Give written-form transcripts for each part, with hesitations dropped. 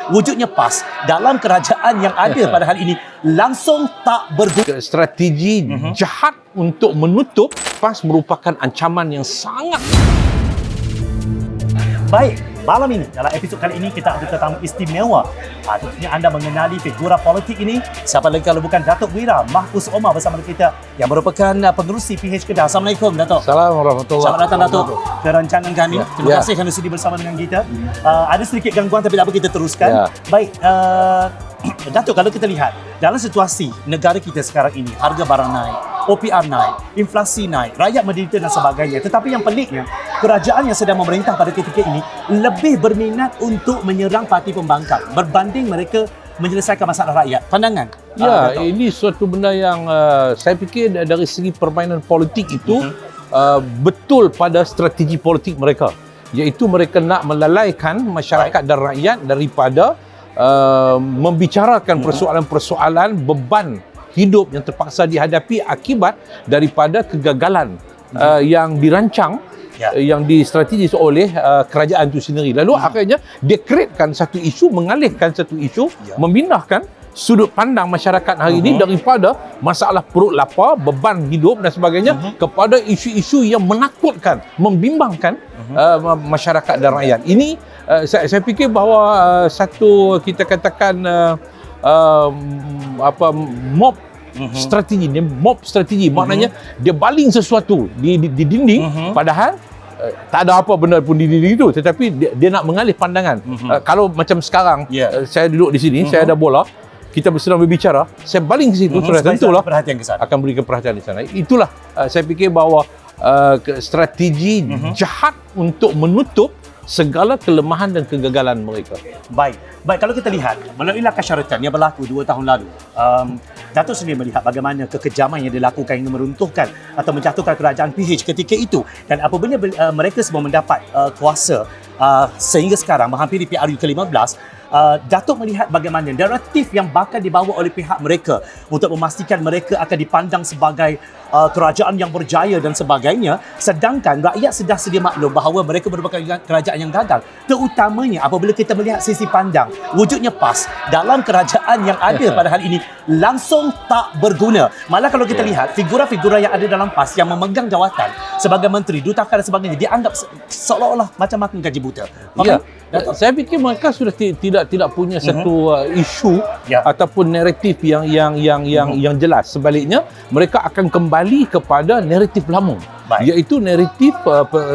wujudnya PAS dalam kerajaan yang ada pada hari ini langsung tak berguna. Strategi jahat untuk menutup PAS merupakan ancaman yang sangat. Baik, malam ini, dalam episod kali ini kita ada tetamu istimewa. Tentunya anda mengenali figura politik ini. Siapa lagi kalau bukan Datuk Wira Mahfuz Omar bersama kita yang merupakan pengerusi PH Kedah. Assalamualaikum Datuk. Assalamualaikum warahmatullahi Selamat datang Datuk ke rancangan kami. Terima kasih kerana sudi bersama dengan kita. Ada sedikit gangguan tapi tak apa, kita teruskan. Baik, Datuk, kalau kita lihat dalam situasi negara kita sekarang ini, harga barang naik, OPR naik, inflasi naik, rakyat menderita dan sebagainya. Tetapi yang peliknya, kerajaan yang sedang memerintah pada ketika ini lebih berminat untuk menyerang parti pembangkang berbanding mereka menyelesaikan masalah rakyat. Pandangan? Ya, ini suatu benda yang saya fikir dari segi permainan politik itu betul pada strategi politik mereka. Iaitu mereka nak melalaikan masyarakat dan rakyat daripada membicarakan persoalan-persoalan beban hidup yang terpaksa dihadapi akibat daripada kegagalan yang dirancang, yang distrategis oleh kerajaan itu sendiri. Lalu akhirnya dia createkan satu isu, mengalihkan satu isu, memindahkan sudut pandang masyarakat hari ini daripada masalah perut lapar, beban hidup dan sebagainya kepada isu-isu yang menakutkan, membimbangkan masyarakat dan rakyat. Ini saya fikir bahawa satu kita katakan mob strategi maknanya dia baling sesuatu di dinding, padahal tak ada apa benda pun di dinding itu, tetapi dia nak mengalih pandangan. Kalau macam sekarang saya duduk di sini, saya ada bola, kita sedang berbicara, saya baling ke situ, sudah tentulah akan berikan perhatian di sana. Itulah saya fikir bahawa strategi jahat untuk menutup segala kelemahan dan kegagalan mereka. Baik, kalau kita lihat melalui kasyaratan yang berlaku 2 tahun lalu, Datuk sendiri melihat bagaimana kekejaman yang dilakukan hingga meruntuhkan atau menjatuhkan kerajaan PH ketika itu, dan apabila mereka semua mendapat kuasa sehingga sekarang menghampiri PRU ke-15, Datuk melihat bagaimana naratif yang bakal dibawa oleh pihak mereka untuk memastikan mereka akan dipandang sebagai kerajaan yang berjaya dan sebagainya, sedangkan rakyat sudah sedia maklum bahawa mereka merupakan kerajaan yang gagal, terutamanya apabila kita melihat sisi pandang wujudnya PAS dalam kerajaan yang ada pada hari ini langsung tak berguna. Malah kalau kita lihat figura-figura yang ada dalam PAS yang memegang jawatan sebagai menteri, duta dan sebagainya, dianggap seolah-olah macam makan gaji buta. Saya fikir mereka sudah tidak punya satu isu ataupun naratif yang jelas. Sebaliknya, mereka akan kembali kepada naratif lama, iaitu naratif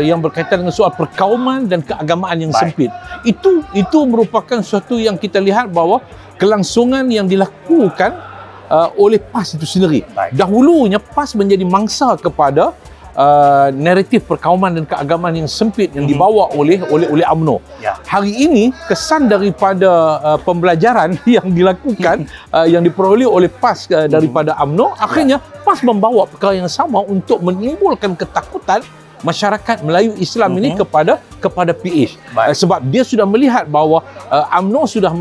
yang berkaitan dengan soal perkauman dan keagamaan yang sempit. Itu merupakan sesuatu yang kita lihat bahawa kelangsungan yang dilakukan oleh PAS itu sendiri. Dahulunya PAS menjadi mangsa kepada naratif perkauman dan keagamaan yang sempit yang dibawa oleh UMNO. Hari ini kesan daripada pembelajaran yang dilakukan yang diperoleh oleh PAS daripada UMNO, akhirnya PAS membawa perkara yang sama untuk menimbulkan ketakutan masyarakat Melayu Islam ini kepada PH. Sebab dia sudah melihat bahawa UMNO sudah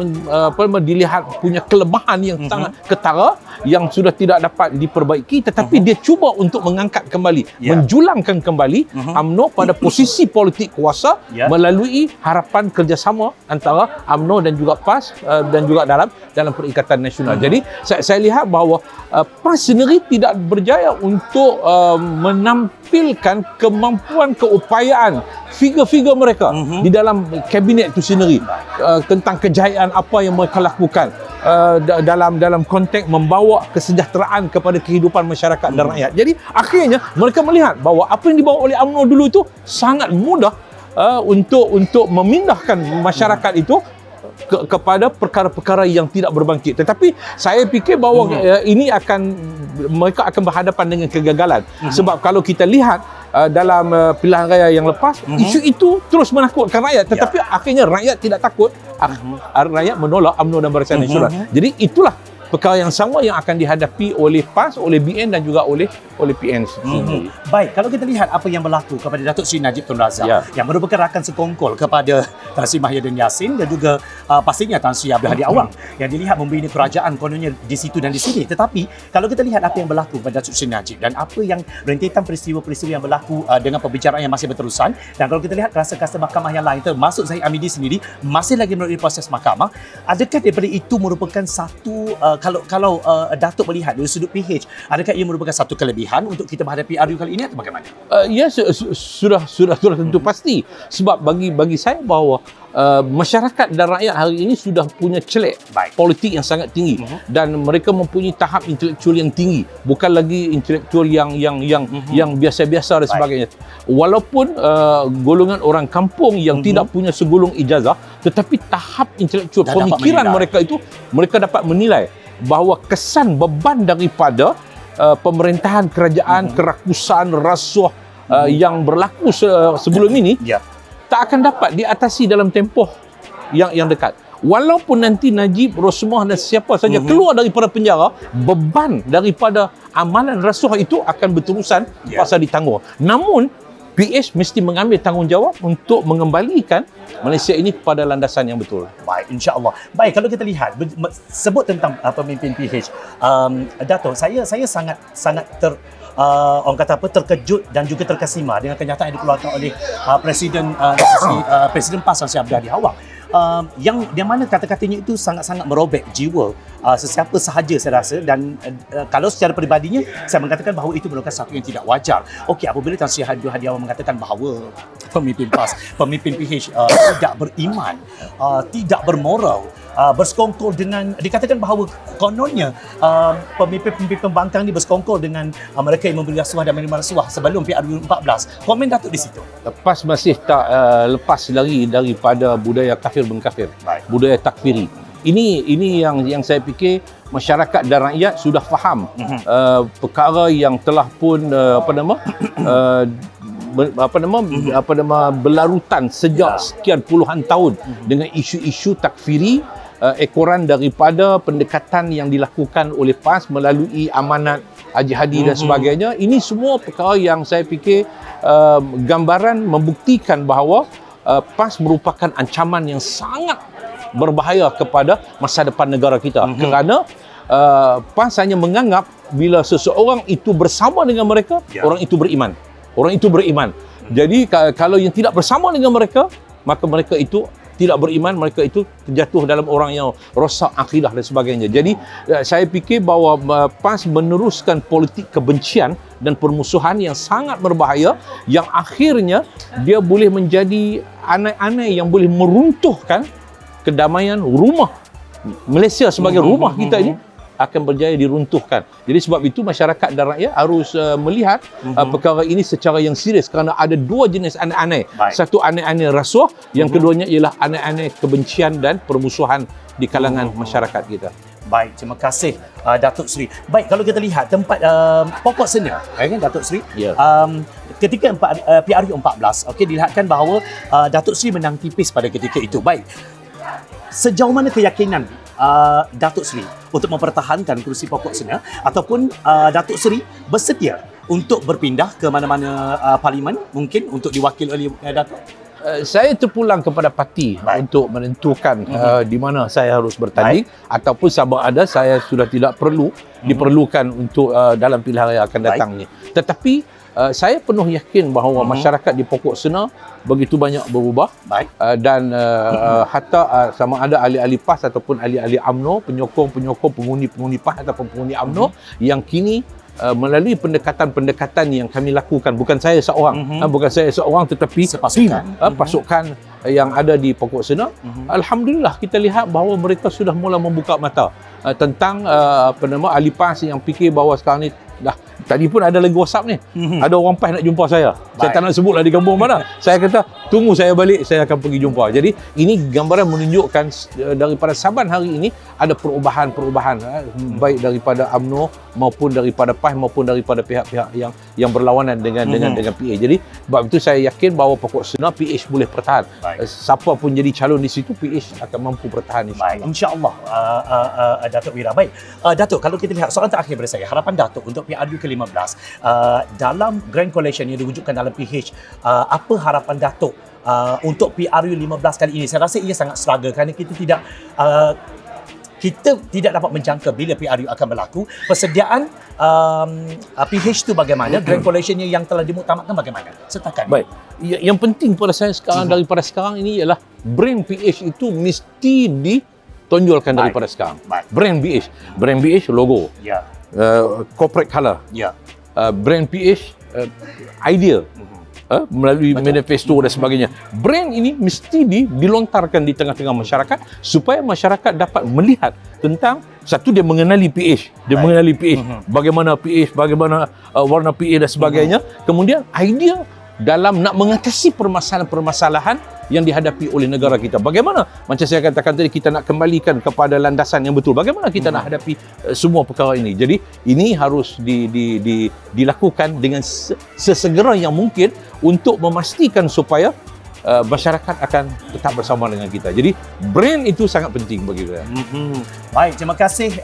dilihat punya kelemahan yang sangat ketara yang sudah tidak dapat diperbaiki, tetapi dia cuba untuk mengangkat kembali, menjulangkan kembali UMNO pada posisi politik kuasa melalui harapan kerjasama antara UMNO dan juga PAS dan juga dalam Perikatan Nasional. Jadi saya lihat bahawa PAS sendiri tidak berjaya untuk menampilkan kemampuan keupayaan figure-figure mereka di dalam kabinet itu sendiri tentang kejayaan apa yang mereka lakukan dalam konteks membawa kesejahteraan kepada kehidupan masyarakat dan rakyat. Jadi akhirnya mereka melihat bahawa apa yang dibawa oleh UMNO dulu itu sangat mudah untuk memindahkan masyarakat itu kepada perkara-perkara yang tidak berbangkit. Tetapi saya fikir bahawa mereka akan berhadapan dengan kegagalan. Sebab kalau kita lihat dalam pilihan raya yang lepas, isu itu terus menakutkan rakyat, tetapi akhirnya rakyat tidak takut. Rakyat menolak UMNO dan Barisan Nasional. Jadi itulah perkara yang sama yang akan dihadapi oleh PAS, oleh BN dan juga oleh PN sendiri. Baik, kalau kita lihat apa yang berlaku kepada Datuk Seri Najib Tun Razak yang merupakan rakan sekongkol kepada Tan Sri Mahyudin Yassin dan juga pastinya Tan Sri Abdul Hadi Awang yang dilihat membina kerajaan kononnya di situ dan di sini. Tetapi kalau kita lihat apa yang berlaku pada Datuk Seri Najib dan apa yang rentetan peristiwa-peristiwa yang berlaku dengan pembicaraan yang masih berterusan, dan kalau kita lihat kasta-kasta mahkamah yang lain termasuk Zahid Amidi sendiri masih lagi melalui proses mahkamah, adakah daripada itu merupakan satu kalau Datuk melihat dari sudut PH, adakah ia merupakan satu kelebihan untuk kita menghadapi RU kali ini atau bagaimana? Ya, sudah tentu pasti, sebab bagi saya bahawa masyarakat dan rakyat hari ini sudah punya celik politik yang sangat tinggi dan mereka mempunyai tahap intelektual yang tinggi, bukan lagi intelektual yang biasa-biasa dan sebagainya. Walaupun golongan orang kampung yang tidak punya segulung ijazah, tetapi tahap intelektual pemikiran mereka itu, mereka dapat menilai bahawa kesan beban daripada pemerintahan kerajaan, kerakusan, rasuah yang berlaku sebelum ini tak akan dapat diatasi dalam tempoh yang dekat. Walaupun nanti Najib, Rosmah dan siapa saja keluar daripada penjara, beban daripada amalan rasuah itu akan berterusan pasal ditanggung. Namun PH mesti mengambil tanggungjawab untuk mengembalikan Malaysia ini kepada landasan yang betul. Baik, insya-Allah. Baik, kalau kita lihat sebut tentang pemimpin PH, Dato', saya sangat orang kata apa, terkejut dan juga terkesima dengan kenyataan yang dikeluarkan oleh Presiden PAS Tan Sri Abdul Hadi Awang. Yang mana kata-katanya itu sangat-sangat merobek jiwa sesiapa sahaja saya rasa, dan kalau secara peribadinya saya mengatakan bahawa itu merupakan satu yang tidak wajar. Okey, apabila Tan Sri Abdul Hadi Awang mengatakan bahawa pemimpin PAS, pemimpin PH tidak beriman, tidak bermoral, bersekongkol dengan, dikatakan bahawa kononnya pemimpin-pemimpin pembangkang ni bersekongkol dengan mereka yang memberi rasuah dan menerima rasuah sebelum PRU 14. Komen Datuk di situ. PAS masih tak lepas lagi daripada budaya kafir mengkafir, budaya takfiri. Ini yang saya fikir masyarakat dan rakyat sudah faham perkara yang telah pun berlarutan sejak sekian puluhan tahun dengan isu-isu takfiri, ekoran daripada pendekatan yang dilakukan oleh PAS melalui amanat Haji Hadi dan sebagainya. Ini semua perkara yang saya fikir gambaran membuktikan bahawa PAS merupakan ancaman yang sangat berbahaya kepada masa depan negara kita, kerana PAS hanya menganggap bila seseorang itu bersama dengan mereka, orang itu beriman. Orang itu beriman. Jadi kalau yang tidak bersama dengan mereka, maka mereka itu tidak beriman, mereka itu terjatuh dalam orang yang rosak akidah dan sebagainya. Jadi saya fikir bahawa PAS meneruskan politik kebencian dan permusuhan yang sangat berbahaya, yang akhirnya dia boleh menjadi anai-anai yang boleh meruntuhkan kedamaian rumah Malaysia sebagai rumah kita ini akan berjaya diruntuhkan. Jadi sebab itu masyarakat dan rakyat harus melihat perkara ini secara yang serius, kerana ada dua jenis anai-anai. Satu anai-anai rasuah, yang keduanya ialah anai-anai kebencian dan permusuhan di kalangan masyarakat kita. Baik, terima kasih Datuk Seri. Baik, kalau kita lihat tempat pokok sena, kan Datuk Seri? Ketika PRU 14, okey, dilihatkan bahawa Datuk Seri menang tipis pada ketika itu. Baik. Sejauh mana keyakinan Datuk Seri untuk mempertahankan kerusi pokok sena, ataupun Datuk Seri bersedia untuk berpindah ke mana-mana parlimen mungkin untuk diwakil oleh Datuk? Saya terpulang kepada parti untuk menentukan di mana saya harus bertanding, ataupun sama ada saya sudah tidak diperlukan untuk dalam pilihan raya akan datang ni. Tetapi saya penuh yakin bahawa masyarakat di pokok sena begitu banyak berubah, dan hatta sama ada ahli-ahli PAS ataupun ahli-ahli UMNO, penyokong-penyokong pengundi-pengundi PAS ataupun pengundi UMNO yang kini melalui pendekatan-pendekatan yang kami lakukan, bukan saya seorang tetapi pasukan yang ada di pokok sena, alhamdulillah kita lihat bahawa mereka sudah mula membuka mata tentang ahli PAS yang fikir bahawa sekarang ni Tadi pun ada lagi WhatsApp ni. Ada orang PAS nak jumpa saya. Saya tak nak sebutlah di kampung mana. Saya kata, tunggu saya balik, saya akan pergi jumpa. Jadi, ini gambaran menunjukkan daripada Saban hari ini, ada perubahan-perubahan. Baik daripada UMNO, maupun daripada PAS, maupun daripada pihak-pihak yang berlawanan dengan PH. Jadi, sebab itu saya yakin bahawa pokok senar PH boleh bertahan. Siapa pun jadi calon di situ, PH akan mampu bertahan. InsyaAllah, Datuk Wira. Baik, Datuk, kalau kita lihat soalan terakhir daripada saya, harapan Datuk untuk PRU ke-15 dalam Grand Coalition yang diwujudkan dalam PH, apa harapan Datuk untuk PRU 15 kali ini? Saya rasa ia sangat struggle kerana kita tidak dapat menjangka bila PRU akan berlaku. Persediaan PH tu bagaimana? Grand Coalition yang telah dimuktamadkan bagaimana? Sertakan. Baik. Yang penting pada saya sekarang daripada sekarang ini ialah brand PH itu mesti ditonjolkan daripada sekarang. Brand PH logo. Ya. Corporate color. Ya. Brand PH idea. Melalui manifesto dan sebagainya. Brand ini mesti dilontarkan di tengah-tengah masyarakat supaya masyarakat dapat melihat tentang satu, dia mengenali PH. Dia mengenali PH. Bagaimana PH, bagaimana warna PH dan sebagainya. Kemudian idea dalam nak mengatasi permasalahan-permasalahan yang dihadapi oleh negara kita. Bagaimana? Macam saya katakan tadi, kita nak kembalikan kepada landasan yang betul. Bagaimana kita nak hadapi semua perkara ini? Jadi, ini harus dilakukan dengan sesegera yang mungkin untuk memastikan supaya masyarakat akan tetap bersama dengan kita. Jadi, brand itu sangat penting bagi saya. Baik, terima kasih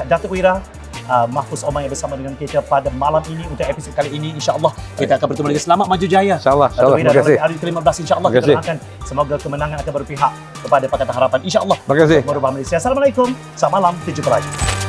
Datuk Wira Mahfuz Omar yang bersama dengan kita pada malam ini untuk episod kali ini. InsyaAllah kita akan bertemu lagi. Selamat maju jaya. InsyaAllah. Terima kasih. Hari ke-15 insyaAllah kita doakan semoga kemenangan akan berpihak kepada Pakatan Harapan. InsyaAllah. Terima kasih. Merubah Malaysia. Assalamualaikum. Selamat malam. Kita jumpa lagi.